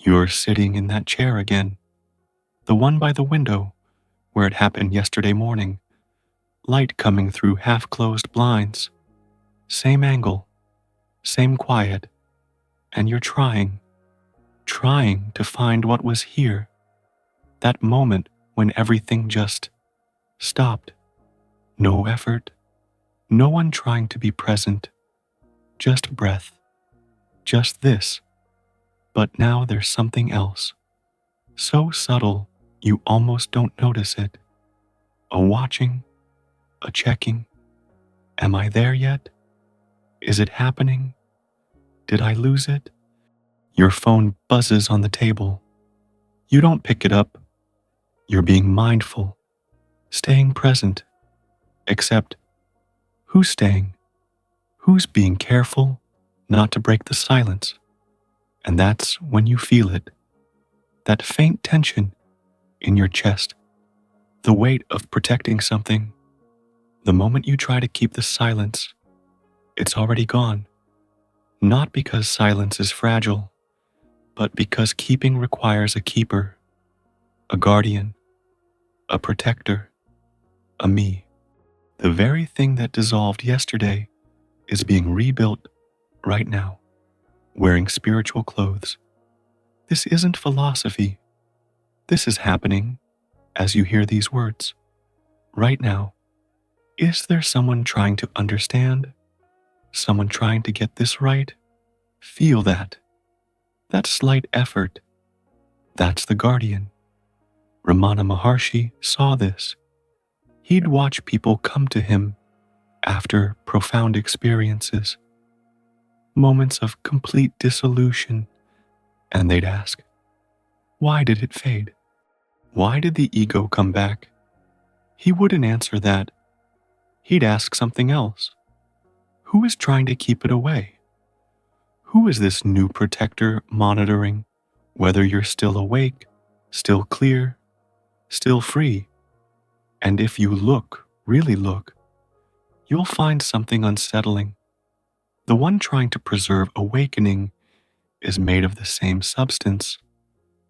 You're sitting in that chair again, the one by the window where it happened yesterday morning, light coming through half-closed blinds, same angle, same quiet, and you're trying to find what was here, that moment when everything just stopped. No effort, no one trying to be present, just breath, just this. But now there's something else, so subtle you almost don't notice it. A watching, a checking. Am I there yet? Is it happening? Did I lose it? Your phone buzzes on the table. You don't pick it up. You're being mindful, staying present. Except, who's staying? Who's being careful not to break the silence? And that's when you feel it. That faint tension in your chest. The weight of protecting something. The moment you try to keep the silence, it's already gone. Not because silence is fragile, but because keeping requires a keeper, a guardian, a protector, a me. The very thing that dissolved yesterday is being rebuilt right now, wearing spiritual clothes. This isn't philosophy. This is happening as you hear these words. Right now, is there someone trying to understand? Someone trying to get this right? Feel that. That slight effort. That's the guardian. Ramana Maharshi saw this. He'd watch people come to him after profound experiences, moments of complete dissolution, and they'd ask, why did it fade? Why did the ego come back? He wouldn't answer that. He'd ask something else. Who is trying to keep it away? Who is this new protector monitoring whether you're still awake, still clear, still free? And if you look, really look, you'll find something unsettling. The one trying to preserve awakening is made of the same substance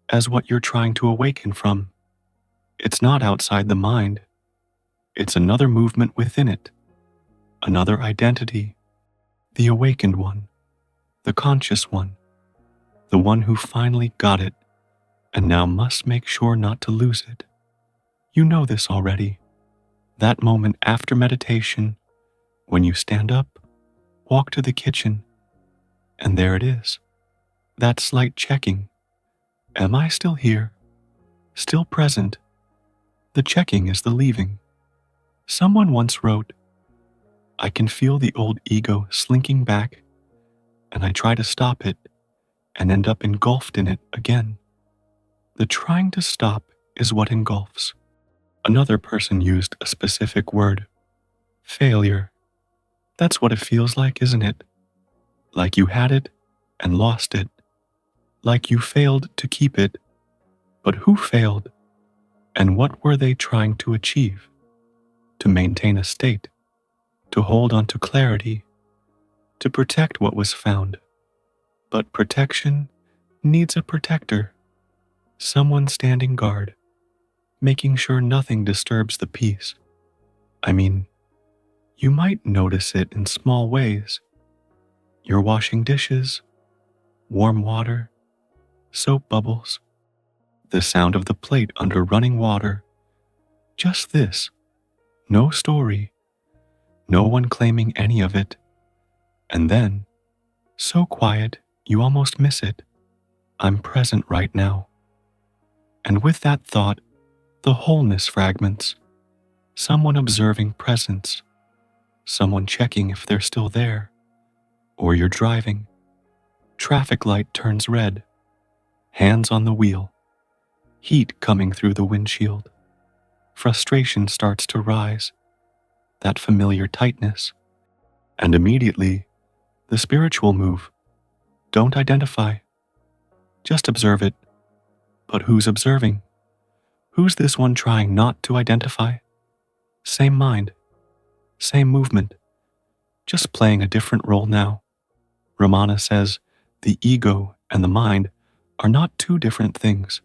as what you're trying to awaken from. It's not outside the mind. It's another movement within it, another identity, the awakened one, the conscious one, the one who finally got it and now must make sure not to lose it. You know this already. That moment after meditation, when you stand up, walk to the kitchen, and there it is. That slight checking. Am I still here? Still present? The checking is the leaving. Someone once wrote, I can feel the old ego slinking back, and I try to stop it and end up engulfed in it again. The trying to stop is what engulfs. Another person used a specific word, failure. That's what it feels like, isn't it? Like you had it and lost it. Like you failed to keep it. But who failed? And what were they trying to achieve? To maintain a state, to hold on to clarity, to protect what was found. But protection needs a protector, someone standing guard, making sure nothing disturbs the peace. I mean, you might notice it in small ways. You're washing dishes, warm water, soap bubbles, the sound of the plate under running water. Just this. No story, no one claiming any of it. And then, so quiet, you almost miss it. I'm present right now. And with that thought, the wholeness fragments. Someone observing presence. Someone checking if they're still there. Or you're driving. Traffic light turns red. Hands on the wheel. Heat coming through the windshield. Frustration starts to rise. That familiar tightness. And immediately, the spiritual move. Don't identify. Just observe it. But who's observing? Who's this one trying not to identify? Same mind. Same movement. Just playing a different role now. Ramana says the ego and the mind are not two different things,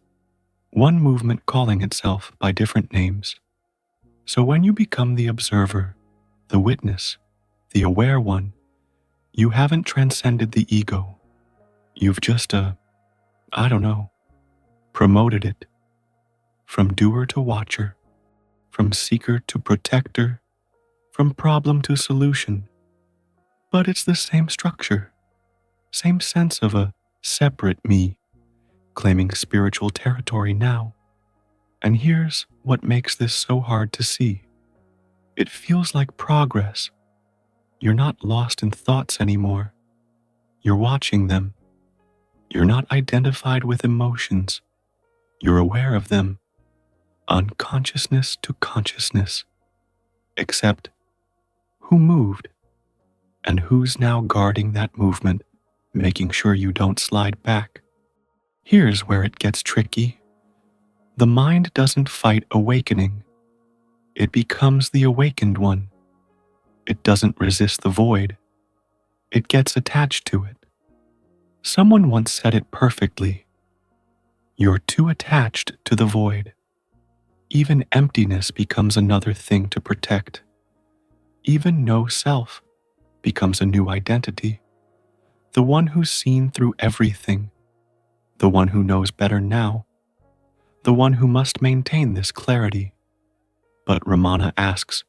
one movement calling itself by different names. So when you become the observer, the witness, the aware one, you haven't transcended the ego. You've just, promoted it. From doer to watcher, from seeker to protector, from problem to solution. But it's the same structure, same sense of a separate me, claiming spiritual territory now. And here's what makes this so hard to see. It feels like progress. You're not lost in thoughts anymore. You're watching them. You're not identified with emotions. You're aware of them. Unconsciousness to consciousness. Except, who moved? And who's now guarding that movement, making sure you don't slide back? Here's where it gets tricky. The mind doesn't fight awakening. It becomes the awakened one. It doesn't resist the void. It gets attached to it. Someone once said it perfectly. You're too attached to the void. Even emptiness becomes another thing to protect. Even no self becomes a new identity. The one who's seen through everything. The one who knows better now. The one who must maintain this clarity. But Ramana asks,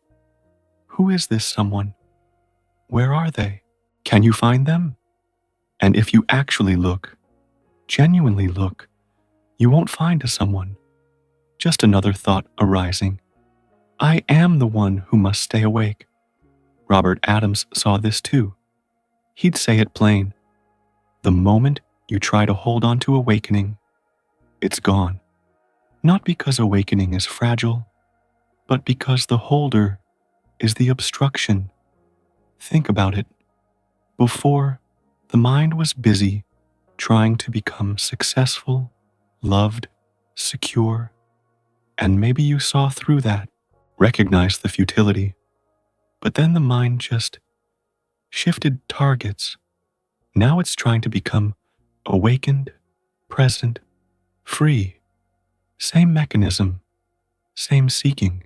who is this someone? Where are they? Can you find them? And if you actually look, genuinely look, you won't find a someone. Just another thought arising. I am the one who must stay awake. Robert Adams saw this too. He'd say it plain. The moment you try to hold on to awakening, it's gone. Not because awakening is fragile, but because the holder is the obstruction. Think about it. Before, the mind was busy trying to become successful, loved, secure, and maybe you saw through that, recognized the futility. But then the mind just shifted targets. Now it's trying to become awakened, present, free. Same mechanism, same seeking,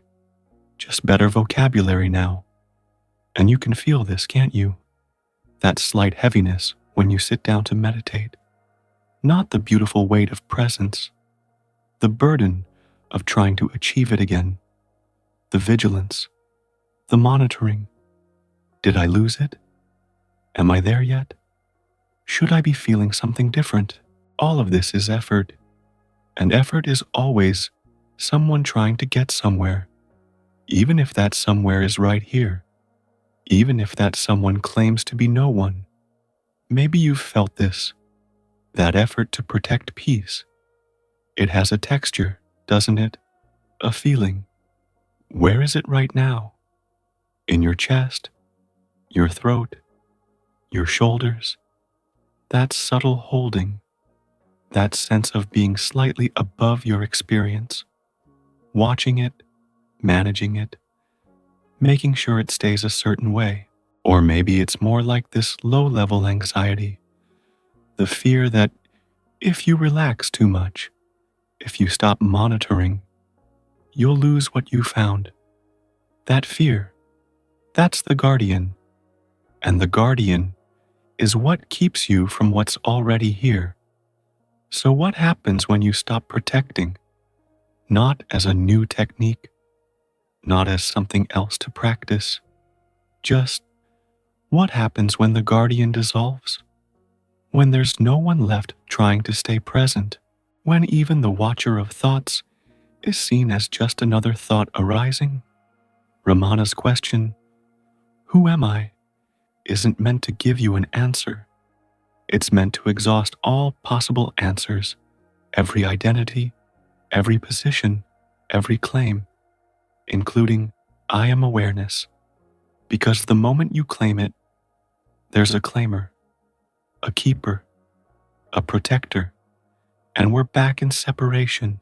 just better vocabulary now. And you can feel this, can't you? That slight heaviness when you sit down to meditate. Not the beautiful weight of presence, the burden of trying to achieve it again, the vigilance, the monitoring. Did I lose it? Am I there yet? Should I be feeling something different? All of this is effort, and effort is always someone trying to get somewhere, even if that somewhere is right here, even if that someone claims to be no one. Maybe you've felt this, that effort to protect peace. It has a texture, doesn't it? A feeling. Where is it right now? In your chest, your throat, your shoulders. That subtle holding, that sense of being slightly above your experience, watching it, managing it, making sure it stays a certain way. Or maybe it's more like this low-level anxiety, the fear that if you relax too much, if you stop monitoring, you'll lose what you found. That fear, that's the guardian. And the guardian is what keeps you from what's already here. So what happens when you stop protecting? Not as a new technique, not as something else to practice. Just what happens when the guardian dissolves? When there's no one left trying to stay present? When even the watcher of thoughts is seen as just another thought arising? Ramana's question, who am I, isn't meant to give you an answer. It's meant to exhaust all possible answers, every identity, every position, every claim, including I am awareness. Because the moment you claim it, there's a claimer, a keeper, a protector, and we're back in separation.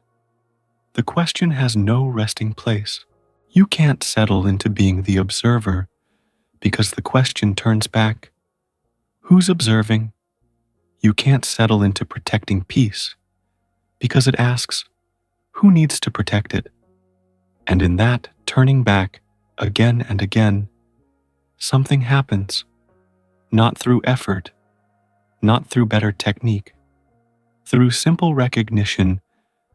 The question has no resting place. You can't settle into being the observer because the question turns back, who's observing? You can't settle into protecting peace because it asks, who needs to protect it? And in that turning back again and again, something happens, not through effort, not through better technique, through simple recognition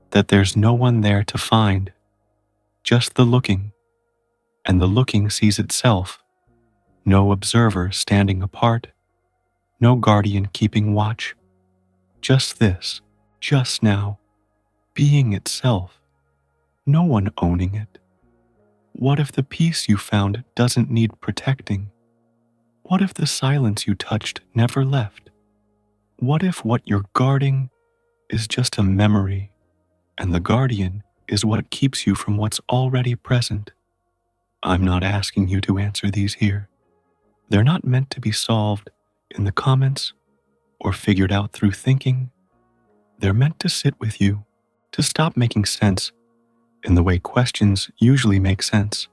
that there's no one there to find, just the looking, and the looking sees itself, no observer standing apart, no guardian keeping watch, just this, just now, being itself, no one owning it. What if the peace you found doesn't need protecting? What if the silence you touched never left? What if what you're guarding is just a memory, and the guardian is what keeps you from what's already present? I'm not asking you to answer these here. They're not meant to be solved in the comments or figured out through thinking. They're meant to sit with you, to stop making sense in the way questions usually make sense,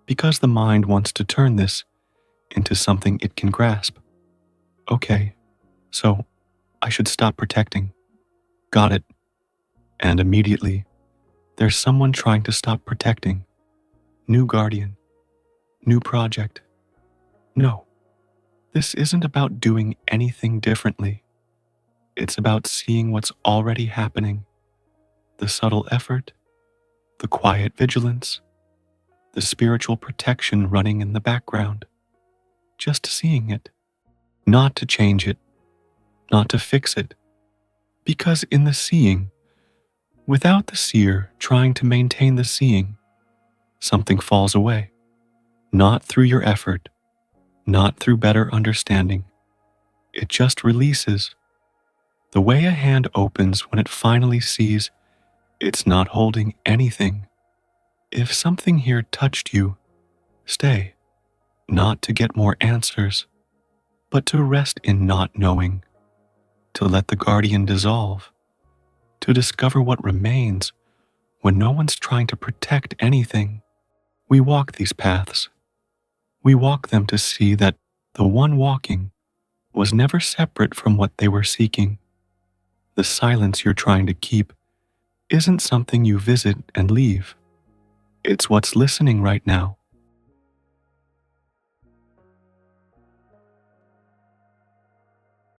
because the mind wants to turn this into something it can grasp. Okay, so I should stop protecting. Got it. And immediately, there's someone trying to stop protecting. New guardian, new project. No, this isn't about doing anything differently. It's about seeing what's already happening. The subtle effort, the quiet vigilance, the spiritual protection running in the background. Just seeing it, not to change it, not to fix it. Because in the seeing, without the seer trying to maintain the seeing, something falls away. Not through your effort, not through better understanding. It just releases. The way a hand opens when it finally sees it's not holding anything. If something here touched you, stay. Not to get more answers, but to rest in not knowing, to let the guardian dissolve, to discover what remains when no one's trying to protect anything. We walk these paths. We walk them to see that the one walking was never separate from what they were seeking. The silence you're trying to keep isn't something you visit and leave. It's what's listening right now,